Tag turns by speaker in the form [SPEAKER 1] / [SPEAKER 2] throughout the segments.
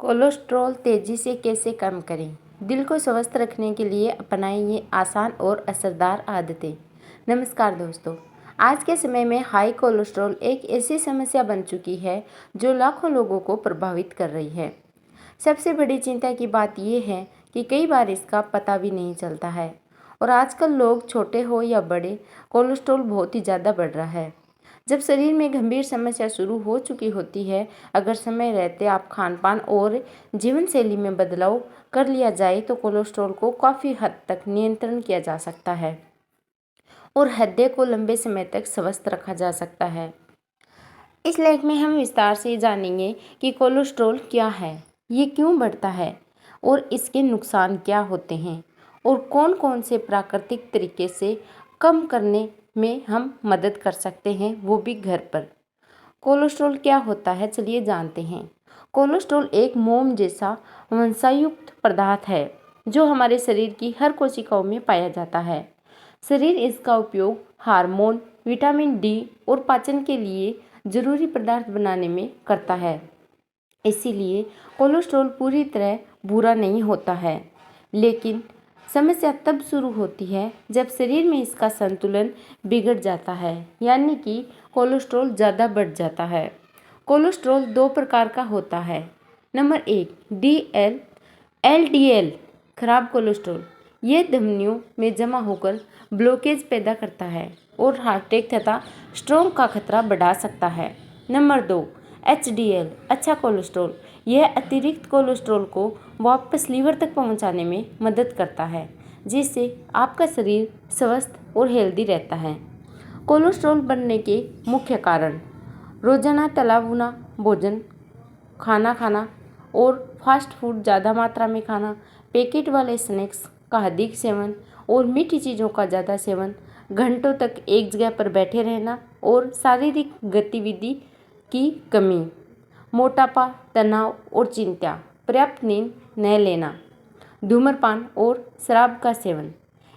[SPEAKER 1] Cholesterol तेज़ी से कैसे कम करें? दिल को स्वस्थ रखने के लिए अपनाएं ये आसान और असरदार आदतें। नमस्कार दोस्तों, आज के समय में हाई कोलेस्ट्रॉल एक ऐसी समस्या बन चुकी है जो लाखों लोगों को प्रभावित कर रही है। सबसे बड़ी चिंता की बात यह है कि कई बार इसका पता भी नहीं चलता है और आजकल लोग छोटे हो या बड़े, कोलेस्ट्रॉल बहुत ही ज़्यादा बढ़ रहा है। जब शरीर में गंभीर समस्या शुरू हो चुकी होती है, अगर समय रहते आप खान पान और जीवन शैली में बदलाव कर लिया जाए तो कोलेस्ट्रॉल को काफ़ी हद तक नियंत्रण किया जा सकता है और हृदय को लंबे समय तक स्वस्थ रखा जा सकता है। इस लेख में हम विस्तार से जानेंगे कि कोलेस्ट्रॉल क्या है, ये क्यों बढ़ता है और इसके नुकसान क्या होते हैं और कौन कौन से प्राकृतिक तरीके से कम करने में हम मदद कर सकते हैं, वो भी घर पर। कोलेस्ट्रॉल क्या होता है, चलिए जानते हैं। कोलेस्ट्रॉल एक मोम जैसा वसायुक्त पदार्थ है जो हमारे शरीर की हर कोशिकाओं में पाया जाता है। शरीर इसका उपयोग हार्मोन, विटामिन डी और पाचन के लिए जरूरी पदार्थ बनाने में करता है। इसीलिए कोलेस्ट्रॉल पूरी तरह बुरा नहीं होता है, लेकिन समस्या तब शुरू होती है जब शरीर में इसका संतुलन बिगड़ जाता है, यानी कि कोलेस्ट्रॉल ज़्यादा बढ़ जाता है। कोलेस्ट्रॉल दो प्रकार का होता है। नंबर 1, एलडीएल खराब कोलेस्ट्रॉल। ये धमनियों में जमा होकर ब्लॉकेज पैदा करता है और हार्ट अटैक तथा स्ट्रोक का खतरा बढ़ा सकता है। नंबर 2, एचडीएल अच्छा कोलेस्ट्रॉल। यह अतिरिक्त कोलेस्ट्रॉल को वापस लीवर तक पहुंचाने में मदद करता है, जिससे आपका शरीर स्वस्थ और हेल्दी रहता है। कोलेस्ट्रॉल बढ़ने के मुख्य कारण: रोजाना तला भुना भोजन खाना और फास्ट फूड ज़्यादा मात्रा में खाना, पैकेट वाले स्नैक्स का अधिक सेवन और मीठी चीज़ों का ज़्यादा सेवन, घंटों तक एक जगह पर बैठे रहना और शारीरिक गतिविधि की कमी, मोटापा, तनाव और चिंता, पर्याप्त नींद न लेना, धूम्रपान और शराब का सेवन,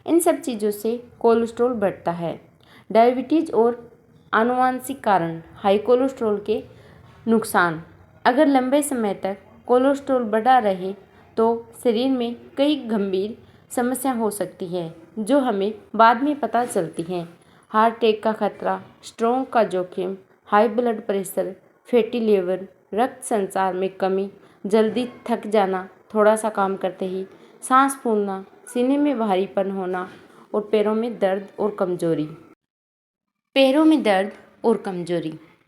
[SPEAKER 1] इन सब चीज़ों से कोलेस्ट्रॉल बढ़ता है। डायबिटीज़ और आनुवंशिक कारण: हाई कोलेस्ट्रॉल के नुकसान: अगर लंबे समय तक कोलेस्ट्रॉल बढ़ा रहे तो शरीर में कई गंभीर समस्या हो सकती है जो हमें बाद में पता चलती हैं। हार्ट अटैक का खतरा, स्ट्रोक का जोखिम, high blood pressure, fatty liver, रक्त संचार में कमी, जल्दी थक जाना थोड़ा सा काम करते ही, सांस फूलना, सीने में भारीपन होना और पैरों में दर्द और कमजोरी।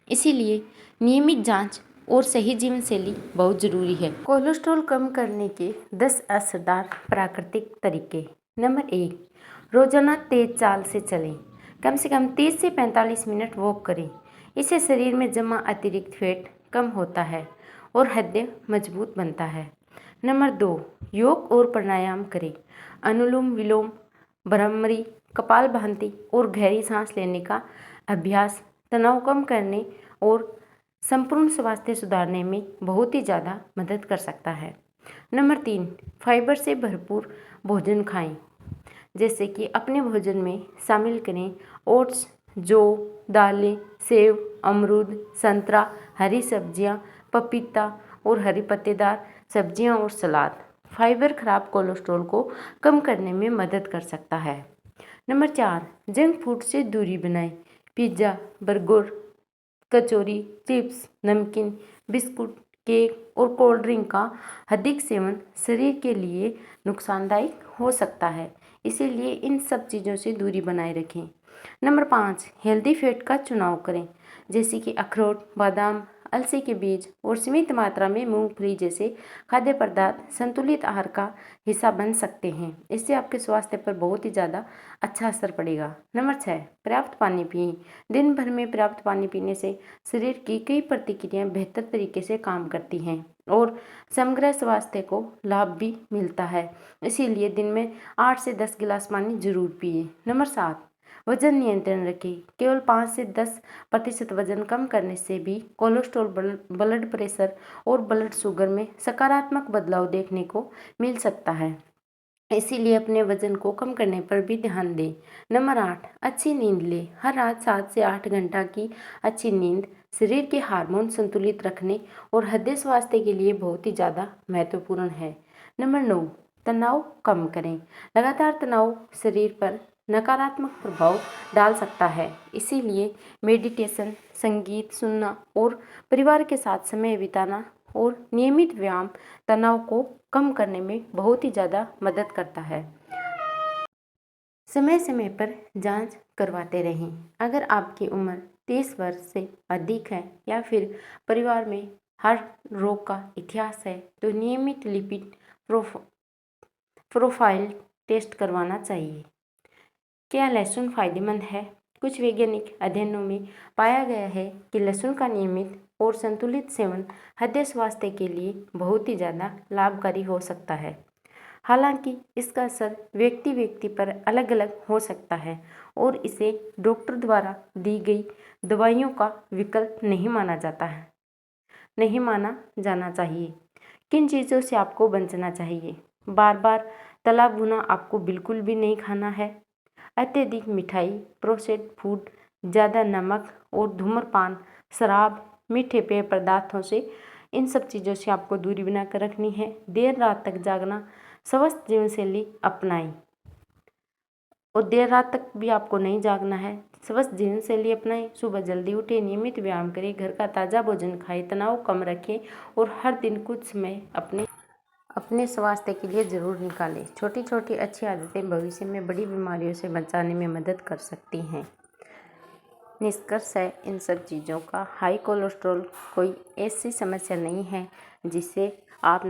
[SPEAKER 1] इसीलिए नियमित जांच और सही जीवन शैली बहुत ज़रूरी है। कोलेस्ट्रॉल कम करने के 10 असरदार प्राकृतिक तरीके। नंबर 1, रोजाना तेज चाल से चलें। कम से कम 30 से 45 मिनट वॉक करें। इससे शरीर में जमा अतिरिक्त फैट कम होता है और हृदय मजबूत बनता है। नंबर 2, योग और प्राणायाम करें। अनुलोम विलोम, भ्रामरी, कपालभाति और गहरी सांस लेने का अभ्यास तनाव कम करने और संपूर्ण स्वास्थ्य सुधारने में बहुत ही ज़्यादा मदद कर सकता है। नंबर 3, फाइबर से भरपूर भोजन खाएं। जैसे कि अपने भोजन में शामिल करें ओट्स, जौ, दालें, सेव, अमरूद, संतरा, हरी सब्जियां, पपीता और हरी पत्तेदार सब्जियां और सलाद। फाइबर खराब कोलेस्ट्रॉल को कम करने में मदद कर सकता है। नंबर 4, जंक फूड से दूरी बनाएं। पिज़्ज़ा, बर्गर, कचौरी, चिप्स, नमकीन, बिस्कुट, केक और कोल्ड ड्रिंक का अधिक सेवन शरीर के लिए नुकसानदायक हो सकता है, इसीलिए इन सब चीज़ों से दूरी बनाए रखें। नंबर 5, हेल्दी फैट का चुनाव करें। जैसे कि अखरोट, बादाम, अलसी के बीज और सीमित मात्रा में मूंगफली जैसे खाद्य पदार्थ संतुलित आहार का हिस्सा बन सकते हैं। इससे आपके स्वास्थ्य पर बहुत ही ज़्यादा अच्छा असर पड़ेगा। नंबर 6, पर्याप्त पानी पिएं। दिन भर में पर्याप्त पानी पीने से शरीर की कई प्रतिक्रियाएं बेहतर तरीके से काम करती हैं और समग्र स्वास्थ्य को लाभ भी मिलता है। इसीलिए दिन में 8 से 10 गिलास पानी जरूर पिए। नंबर 7, वजन नियंत्रण रखें। केवल 5 से 10% वजन कम करने से भी कोलेस्ट्रॉल, ब्लड प्रेशर और ब्लड शुगर में सकारात्मक बदलाव देखने को मिल सकता है। इसीलिए अपने वजन को कम करने पर भी ध्यान दें। नंबर 8, अच्छी नींद लें। हर रात 7 से 8 घंटा की अच्छी नींद शरीर के हार्मोन संतुलित रखने और हृदय स्वास्थ्य के लिए बहुत ही ज़्यादा महत्वपूर्ण है। नंबर 9, तनाव कम करें। लगातार तनाव शरीर पर नकारात्मक प्रभाव डाल सकता है, इसीलिए मेडिटेशन, संगीत सुनना और परिवार के साथ समय बिताना और नियमित व्यायाम तनाव को कम करने में बहुत ही ज़्यादा मदद करता है। समय समय पर जांच करवाते रहें। अगर आपकी उम्र 30 वर्ष से अधिक है या फिर परिवार में हार्ट रोग का इतिहास है तो नियमित लिपिड प्रोफाइल टेस्ट करवाना चाहिए। क्या लहसुन फायदेमंद है? कुछ वैज्ञानिक अध्ययनों में पाया गया है कि लहसुन का नियमित और संतुलित सेवन हृदय स्वास्थ्य के लिए बहुत ही ज़्यादा लाभकारी हो सकता है। हालांकि इसका असर व्यक्ति व्यक्ति पर अलग अलग हो सकता है और इसे डॉक्टर द्वारा दी गई दवाइयों का विकल्प नहीं माना जाना चाहिए। किन चीज़ों से आपको बचना चाहिए? बार बार तला भुना आपको बिल्कुल भी नहीं खाना है। अत्यधिक मिठाई, प्रोसेस्ड फूड, ज़्यादा नमक और धूम्रपान, शराब, मीठे पेय पदार्थों से इन सब चीज़ों से आपको दूरी बनाकर रखनी है। देर रात तक जागना, स्वस्थ जीवन शैली अपनाएं और देर रात तक भी आपको नहीं जागना है। स्वस्थ जीवन शैली अपनाएं, सुबह जल्दी उठें, नियमित व्यायाम करें, घर का ताज़ा भोजन खाएं, तनाव कम रखें और हर दिन कुछ समय अपने स्वास्थ्य के लिए ज़रूर निकालें। छोटी छोटी अच्छी आदतें भविष्य में बड़ी बीमारियों से बचाने में मदद कर सकती हैं। निष्कर्ष है इन सब चीज़ों का, हाई कोलेस्ट्रॉल कोई ऐसी समस्या नहीं है जिसे आप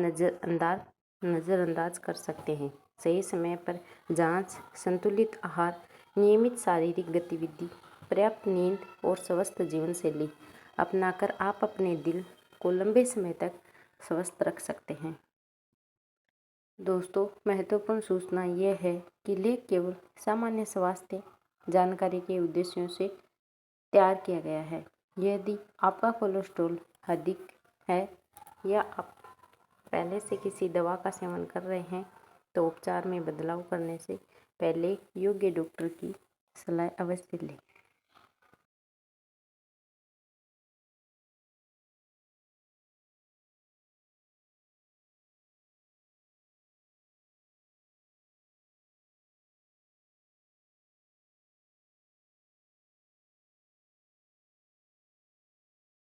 [SPEAKER 1] नज़रअंदाज कर सकते हैं। सही समय पर जांच, संतुलित आहार, नियमित शारीरिक गतिविधि, पर्याप्त नींद और स्वस्थ जीवन शैली अपनाकर आप अपने दिल को लंबे समय तक स्वस्थ रख सकते हैं। दोस्तों, महत्वपूर्ण सूचना यह है कि लेख केवल सामान्य स्वास्थ्य जानकारी के उद्देश्यों से तैयार किया गया है। यदि आपका कोलेस्ट्रॉल अधिक है या आप पहले से किसी दवा का सेवन कर रहे हैं तो उपचार में बदलाव करने से पहले योग्य डॉक्टर की सलाह अवश्य लें।